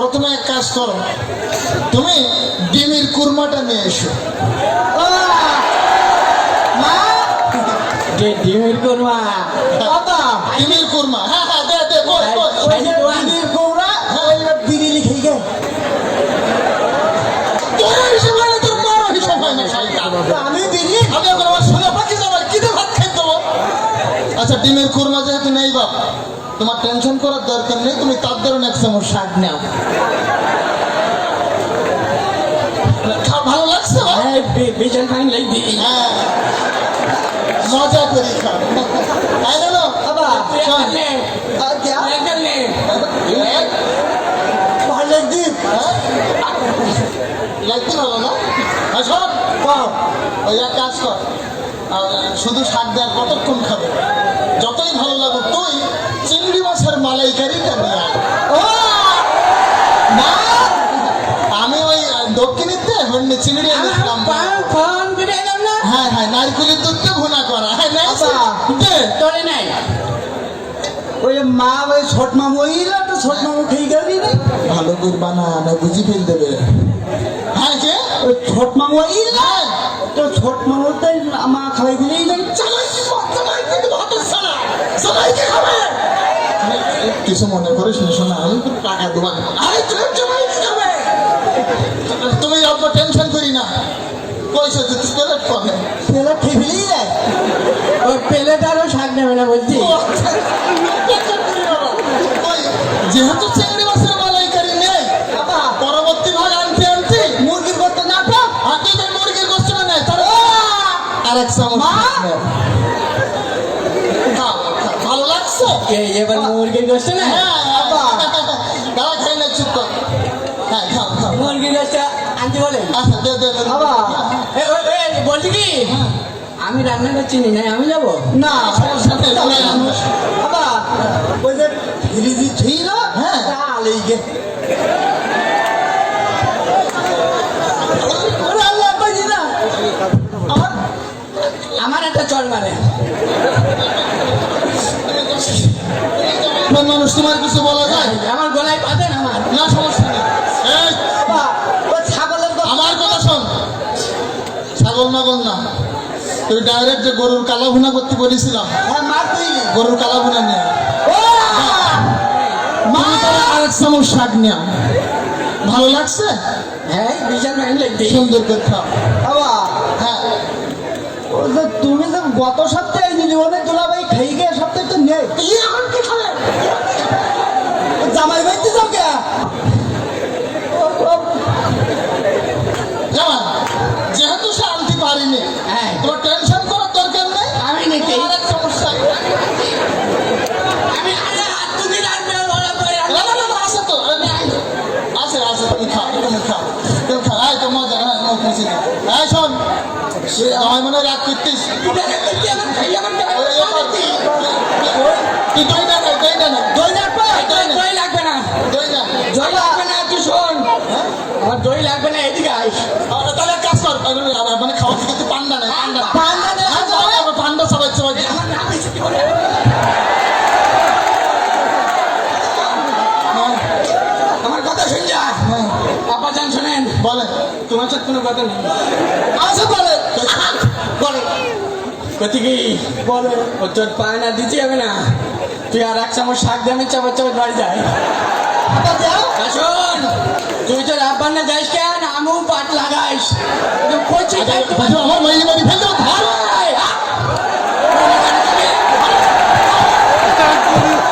প্রথমে এক কাজ করো, তুমি ডিমের কুরমাটা নিয়ে এসো। মা ডিমের কুরমা বাবা ডিমের কুরমা, হ্যাঁ হ্যাঁ দে দে বল বল। ডিমের কুরমা ওই বিড়ি লিখে গে তোর হিসাব হয় না, তোর মারও হিসাব হয় না শালিকা। আমি বিড়ি আমি এখন আমার সোনা পাখি যাবার কি দিয়ে ভাত খাইতে দেবো? আচ্ছা ডিমের কুরমা যেহেতু নেই বাপ, তোমার টেনশন করার দরকার নেই, তুমি তার ধরুন এক চামচ শাক নাও। ভালো লাগছে বাপ? বিজন ফাইন লাগবি হ্যাঁ মজা করি খাও। তাই না বাবা শোন, ভালো লাগবি লাগতে ভালো না? আর শোন ওই এক কাজ কর, শুধু শাক দেওয়ার কতক্ষণ খাবে? যতই ভালো লাগুক তুই চিংড়ি মাছের মালাইকারিটা নিয়ে আয়। না আমি ওই দক্ষিণীতে হন্যে চিংড়ি এনেছিলাম। হ্যাঁ হ্যাঁ নারকেলের দুধটা ভুনা করা। হ্যাঁ দে তোরে নাই ওই মা ওই ছোট মামু ওইলা তো ছোট মামু খেয়ে গেলি রে ভালো করে বানা না বুঝি ফেল দেবে। হ্যাঁ কে ওই ছোট মামু ওইলা তো ছোট মামু তাই মা খাওয়াই দিলেই না সবাইকে খাবে। কিছু মনে করিস না শোনা, আমি তো টাকা দেবো। তুমি অত টেনশন করি না, পয়সা দিতে প্লেট পাবে। পেলে খেয়ে যায় ওই পেলেটারও শাক নেবে না বলছি যেহেতু চিংড়ি মাছের মালাইকারি নেই, পরবর্তী ভাগ আনতে আনতে মুরগির করতে না তো হাতে মুরগির গোস্ত নেই, তার আর এক চামচ নে। খাও, খাও। ভালো লাগছে? এবার মুরগির গোস্ত না দাঁড়া খাই না, চুপ কর। হ্যাঁ খাও খাও। মুরগির গোস্ত আনতে বলে আচ্ছা দে দে দে। বাবা বলছি কি আমি রান্নাটা চিনি নাই, আমি যাবো না সমস্যা নেই, বাবা ওই যে ফ্রিজি ছিল হ্যাঁ তাহলেই গে আমার একটা চল মারে মানুষ তোমার কিছু বলা যায়? আমার গলায় পাবেন আমার না সমস্যা নেই। এই ছাগলের আমার কথা শোন, ছাগল মাগল না, তুই ডাইরেক্ট যে গরুর কালা ভুনা করতে বলেছিলাম, হ্যাঁ মার তুই গরুর কালা ভুনা নিয়ে আর এক চামচ শাক নিয়ে। ভালো লাগছে? হ্যাঁ বিশাল মাইন লাগবে সুন্দর করে খাও। বাবা হ্যাঁ ওই যে তুমি তো গত সপ্তাহে দিলি ওনে দুলাভাই খাই গিয়ে সপ্তাহে তো নেই এখন কি খাবে? জামাই বাইতে যাও কে জামা যেহেতু সে আনতে পারিনি, হ্যাঁ। তোমার টেনশন করার দরকার নেই। আমি নিতে আর এক চামচ শাক। আমি তুমি রাখবে ওরা করে না না না আছে তো, আছে আছে, তুমি খাও তুমি খাও তুমি খাও। এই তো মজা, হ্যাঁ মুখ মুছি না। এই শোন, আমার মনে রাগ করতিস, তুই দই না নাই, দই না নাই, দই লাগবে দই না, দই লাগবে না দই না। দই লাগবে না তুই শোন আমার দই লাগবে না এদিকে আইস তাহলে এক কাজ কর, আমার মানে খাওয়া কিন্তু পান্ডা নাই, পান্ডা পান্ডা নেই, হ্যাঁ, যাবে, আবার পান্ডা সবাই সবাই। আমার নাম ছুটি করে আমার কথা শুন যা পাপা জান শোনেন বলে তোমার সাথে কোনো কথা নেই আছে বলে বলে কতি কি বলে ও তোর পায় না দিতে হবে না তুই আর এক চামচ শাক দিয়ে আমি চাপা চাপা বাড়ি যাই শোন তুই তোর আব্বার না যাইস কেন আমিও পাট লাগাইস আমার মাইলি মারি ফেল